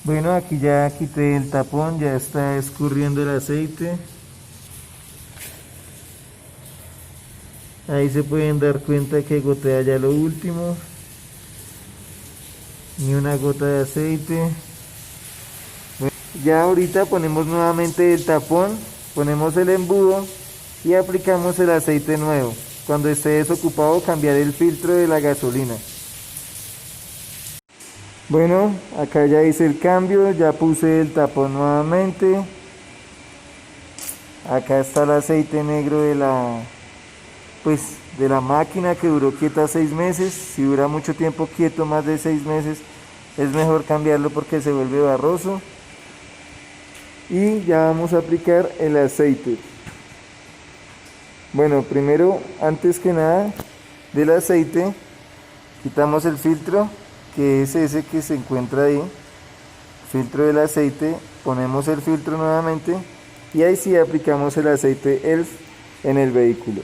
Bueno, aquí ya quité el tapón, ya está escurriendo el aceite. Ahí se pueden dar cuenta que gotea ya lo último. Ni una gota de aceite. Bueno, ya ahorita ponemos nuevamente el tapón, ponemos el embudo y aplicamos el aceite nuevo. Cuando esté desocupado, cambiar el filtro de la gasolina. Bueno, acá ya hice el cambio, ya puse el tapón nuevamente. Acá está el aceite negro de la máquina que duró quieta 6 meses. Si dura mucho tiempo quieto, más de 6 meses, es mejor cambiarlo porque se vuelve barroso. Y ya vamos a aplicar el aceite. Bueno, primero, antes que nada del aceite, quitamos el filtro, que es ese que se encuentra ahí, filtro del aceite, ponemos el filtro nuevamente y ahí sí aplicamos el aceite ELF en el vehículo.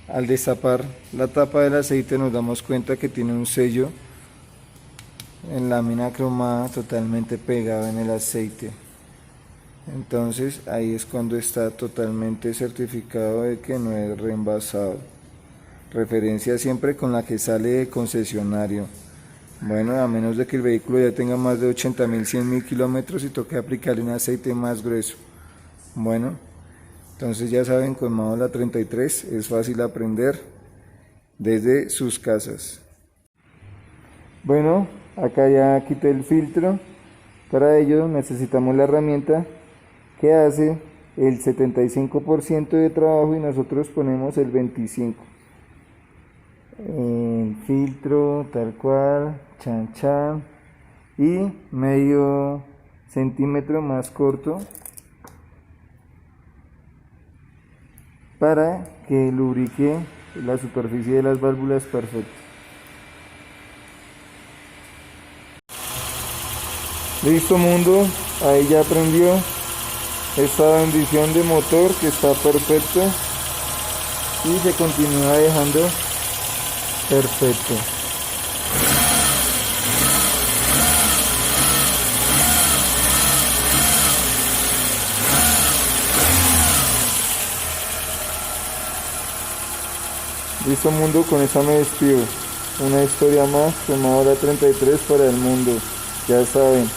Al destapar la tapa del aceite nos damos cuenta que tiene un sello en lámina cromada totalmente pegado en el aceite. Entonces ahí es cuando está totalmente certificado de que no es reenvasado. Referencia siempre con la que sale de concesionario. Bueno, a menos de que el vehículo ya tenga más de 80.000, 100.000 kilómetros y toque aplicarle un aceite más grueso. Bueno, entonces ya saben, con Mahola 33 es fácil aprender desde sus casas. Bueno, acá ya quité el filtro. Para ello necesitamos la herramienta que hace el 75% de trabajo y nosotros ponemos el 25%. El filtro tal cual, chan chan, y medio centímetro más corto para que lubrique la superficie de las válvulas perfecto. Listo mundo, ahí ya prendió esta bendición de motor que está perfecto y se continúa dejando perfecto. Listo mundo, con esta me despido. Una historia más de Mahola 33 para el mundo. Ya saben,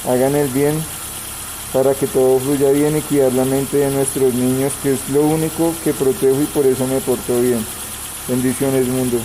hagan el bien para que todo fluya bien y cuidar la mente de nuestros niños, que es lo único que protejo y por eso me porto bien. Bendiciones mundo.